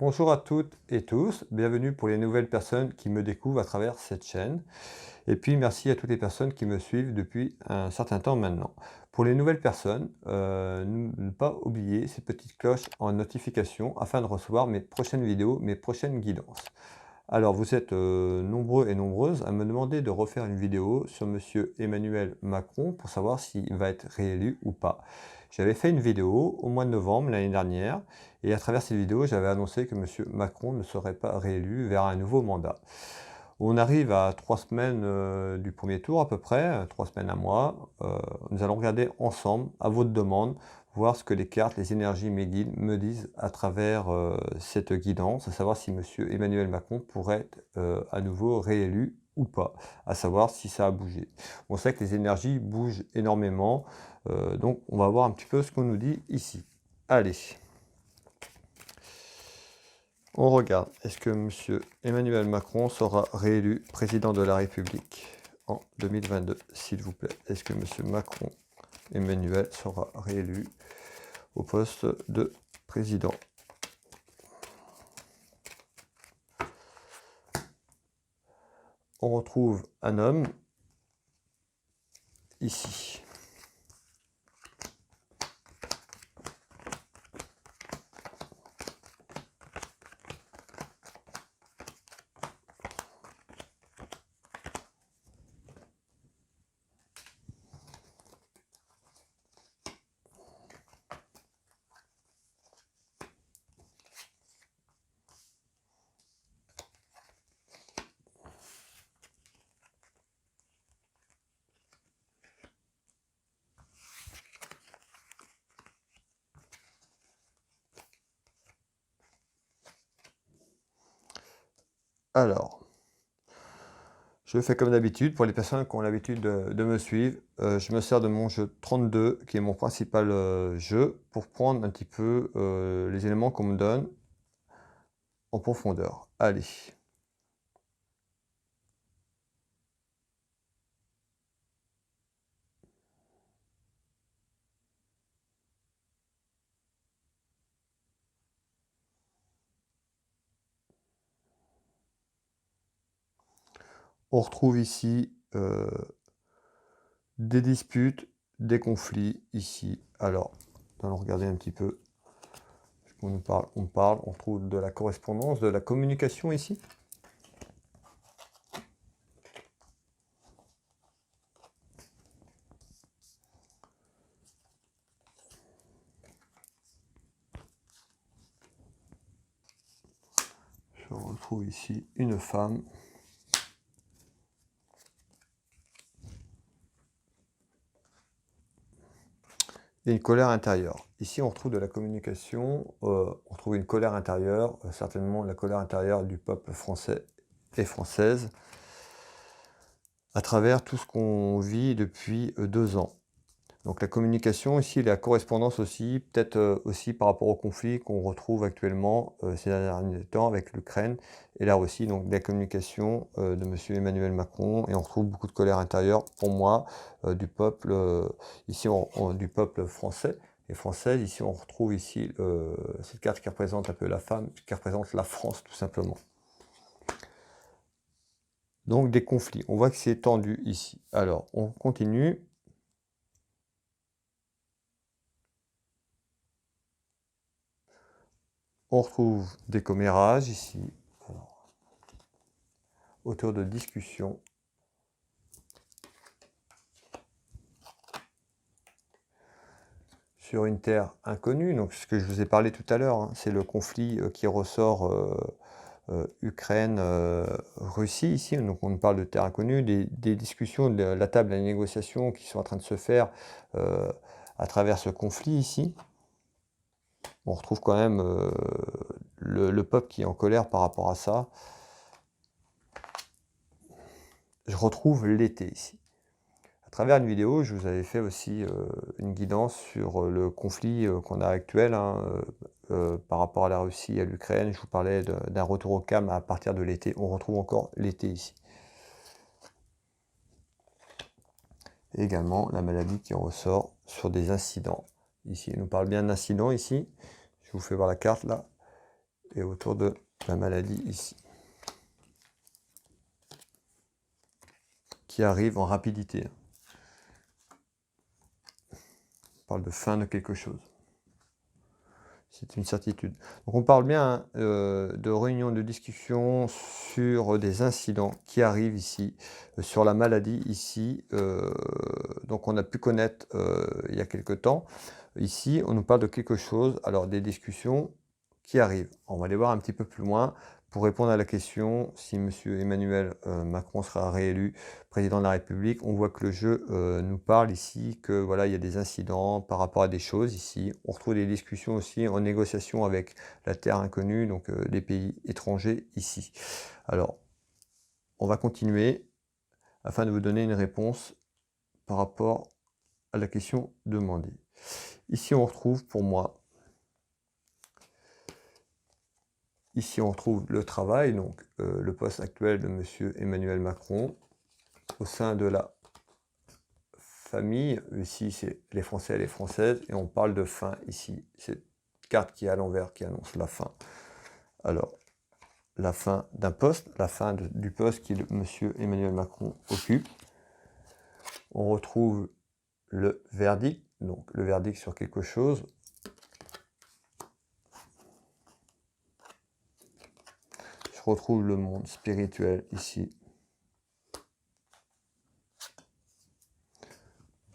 Bonjour à toutes et tous, bienvenue pour les nouvelles personnes qui me découvrent à travers cette chaîne. Et puis merci à toutes les personnes qui me suivent depuis un certain temps maintenant. Pour les nouvelles personnes, ne pas oublier ces petites cloches en notification afin de recevoir mes prochaines vidéos, mes prochaines guidances. Alors vous êtes nombreux et nombreuses à me demander de refaire une vidéo sur Monsieur Emmanuel Macron pour savoir s'il va être réélu ou pas. J'avais fait une vidéo au mois de novembre l'année dernière et à travers cette vidéo, j'avais annoncé que Monsieur Macron ne serait pas réélu vers un nouveau mandat. On arrive à 3 semaines du premier tour à peu près, 3 semaines, un mois. Nous allons regarder ensemble, à votre demande, voir ce que les cartes, les énergies, mes guides me disent à travers cette guidance, à savoir si Monsieur Emmanuel Macron pourrait être à nouveau réélu ou pas, à savoir si ça a bougé. On sait que les énergies bougent énormément, donc on va voir un petit peu ce qu'on nous dit ici. Allez, on regarde. Est-ce que Monsieur Emmanuel Macron sera réélu président de la République en 2022, s'il vous plaît? Est-ce que Monsieur Macron Emmanuel sera réélu au poste de président? On retrouve un homme ici. Alors, je fais comme d'habitude, pour les personnes qui ont l'habitude de me suivre, je me sers de mon jeu 32, qui est mon principal jeu, pour prendre un petit peu les éléments qu'on me donne en profondeur. Allez. On retrouve ici des disputes, des conflits ici. Alors, allons regarder un petit peu. On nous parle, on trouve de la correspondance, de la communication ici. Je retrouve ici une femme. Et une colère intérieure. Ici, on retrouve de la communication, on retrouve une colère intérieure, certainement la colère intérieure du peuple français et française, à travers tout ce qu'on vit depuis 2 ans. Donc la communication ici, la correspondance aussi, peut-être aussi par rapport au conflit qu'on retrouve actuellement ces derniers temps avec l'Ukraine et la Russie. Donc la communication de Monsieur Emmanuel Macron, et on retrouve beaucoup de colère intérieure, pour moi, du peuple, ici du peuple français et française. Ici on retrouve ici cette carte qui représente un peu la femme, qui représente la France tout simplement. Donc des conflits, on voit que c'est tendu ici. Alors on continue. On retrouve des commérages ici, alors, autour de discussions. Sur une terre inconnue, donc ce que je vous ai parlé tout à l'heure, hein, c'est le conflit qui ressort Ukraine-Russie ici, donc on parle de terre inconnue, des discussions de la table à négociation qui sont en train de se faire à travers ce conflit ici. On retrouve quand même le peuple qui est en colère par rapport à ça. Je retrouve l'été ici. À travers une vidéo, je vous avais fait aussi une guidance sur le conflit qu'on a actuel hein, par rapport à la Russie et à l'Ukraine. Je vous parlais d'un retour au calme à partir de l'été. On retrouve encore l'été ici. Et également la maladie qui ressort sur des incidents. Ici, il nous parle bien d'incidents ici. Je vous fais voir la carte là. et autour de la maladie ici, qui arrive en rapidité. On parle de fin de quelque chose. C'est une certitude. Donc on parle bien de réunions de discussion sur des incidents qui arrivent ici, sur la maladie ici, donc on a pu connaître il y a quelque temps. Ici, on nous parle de quelque chose, alors des discussions qui arrivent. On va aller voir un petit peu plus loin pour répondre à la question si M. Emmanuel Macron sera réélu président de la République. On voit que le jeu nous parle ici que voilà, il y a des incidents par rapport à des choses ici. On retrouve des discussions aussi en négociation avec la terre inconnue, donc les pays étrangers ici. Alors, on va continuer afin de vous donner une réponse par rapport à la question demandée. Ici, on retrouve pour moi, ici on retrouve le travail, donc le poste actuel de M. Emmanuel Macron au sein de la famille. Ici, c'est les Français et les Françaises, et on parle de fin ici. Cette carte qui est à l'envers qui annonce la fin. Alors, la fin d'un poste, la fin du poste que M. Emmanuel Macron occupe. On retrouve le verdict, donc le verdict sur quelque chose. Je retrouve le monde spirituel ici,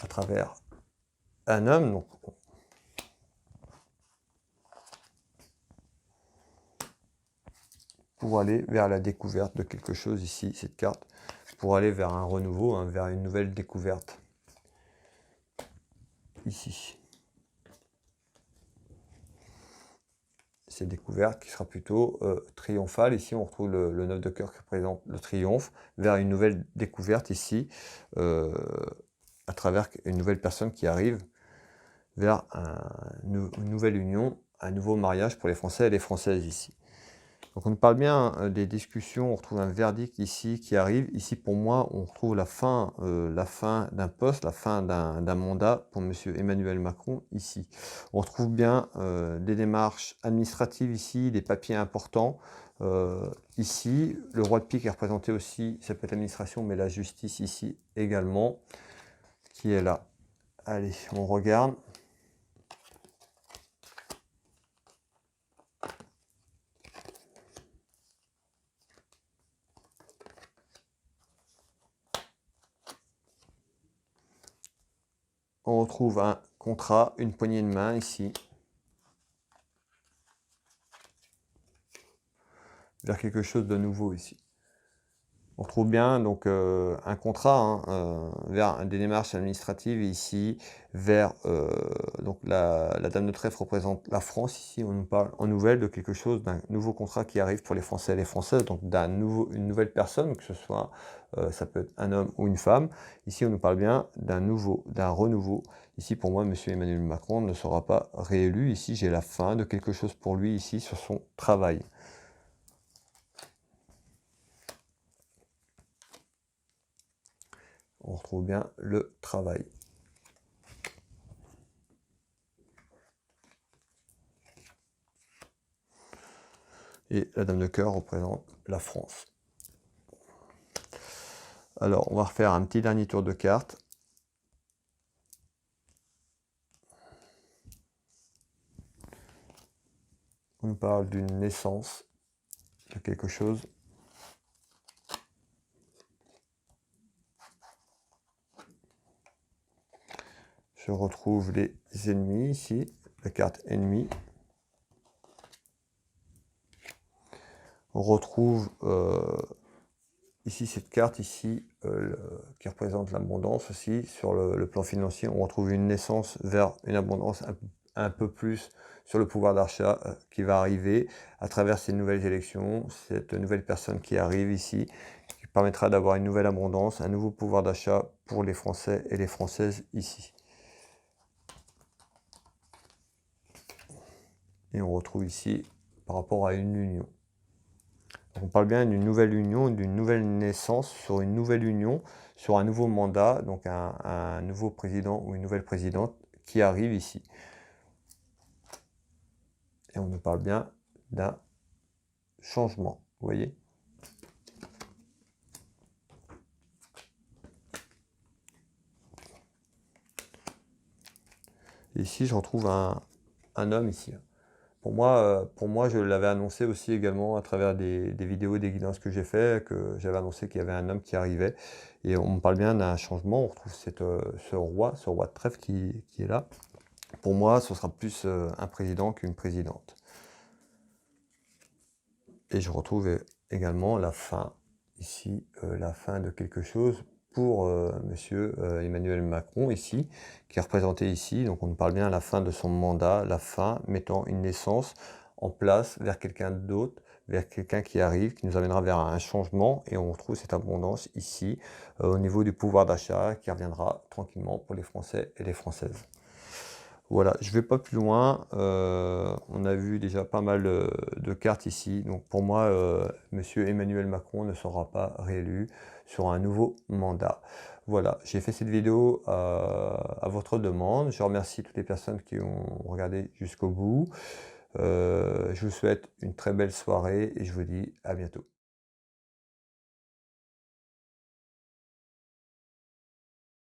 à travers un homme. Donc, pour aller vers la découverte de quelque chose ici, cette carte, pour aller vers un renouveau, hein, vers une nouvelle découverte. Ici. C'est découverte qui sera plutôt triomphale. Ici, on retrouve le 9 de cœur qui représente le triomphe, vers une nouvelle découverte ici, à travers une nouvelle personne qui arrive vers une nouvelle union, un nouveau mariage pour les Français et les Françaises ici. Donc on parle bien des discussions, on retrouve un verdict ici qui arrive. Ici pour moi, on retrouve la fin d'un poste, la fin d'un mandat pour M. Emmanuel Macron ici. On retrouve bien des démarches administratives ici, des papiers importants. Ici, le roi de pique est représenté aussi, ça peut être l'administration, mais la justice ici également, qui est là. Allez, on regarde. On retrouve un contrat, une poignée de main ici, vers quelque chose de nouveau ici. On retrouve bien donc un contrat vers des démarches administratives ici, vers donc la Dame de Trèfle représente la France ici. On nous parle en nouvelle de quelque chose, d'un nouveau contrat qui arrive pour les Français et les Françaises, donc une nouvelle personne, que ce soit ça peut être un homme ou une femme. Ici, on nous parle bien d'un renouveau. Ici, pour moi, M. Emmanuel Macron ne sera pas réélu. Ici, j'ai la fin de quelque chose pour lui ici sur son travail. On retrouve bien le travail. Et la Dame de cœur représente la France. Alors, on va refaire un petit dernier tour de cartes. On nous parle d'une naissance, de quelque chose. Je retrouve les ennemis ici, la carte ennemi. On retrouve ici cette carte ici qui représente l'abondance aussi. Sur le plan financier, on retrouve une naissance vers une abondance un peu plus sur le pouvoir d'achat qui va arriver à travers ces nouvelles élections, cette nouvelle personne qui arrive ici, qui permettra d'avoir une nouvelle abondance, un nouveau pouvoir d'achat pour les Français et les Françaises ici. Et on retrouve ici par rapport à une union. Donc on parle bien d'une nouvelle union, d'une nouvelle naissance, sur une nouvelle union, sur un nouveau mandat, donc un nouveau président ou une nouvelle présidente qui arrive ici. Et on nous parle bien d'un changement, vous voyez? Ici, je retrouve un homme ici. Pour moi, je l'avais annoncé aussi également à travers des vidéos, des guidances que j'ai fait, que j'avais annoncé qu'il y avait un homme qui arrivait et on me parle bien d'un changement. On retrouve ce roi de trèfle qui est là. Pour moi, ce sera plus, un président qu'une présidente et je retrouve également la fin, ici, la fin de quelque chose pour, monsieur, Emmanuel Macron ici, qui est représenté ici. Donc on nous parle bien de la fin de son mandat, la fin mettant une naissance en place vers quelqu'un d'autre, vers quelqu'un qui arrive, qui nous amènera vers un changement et on retrouve cette abondance ici, au niveau du pouvoir d'achat qui reviendra tranquillement pour les Français et les Françaises. Voilà, je vais pas plus loin, on a vu déjà pas mal, de cartes ici, donc pour moi, monsieur Emmanuel Macron ne sera pas réélu sur un nouveau mandat. Voilà, j'ai fait cette vidéo, à votre demande. Je remercie toutes les personnes qui ont regardé jusqu'au bout. Je vous souhaite une très belle soirée et je vous dis à bientôt.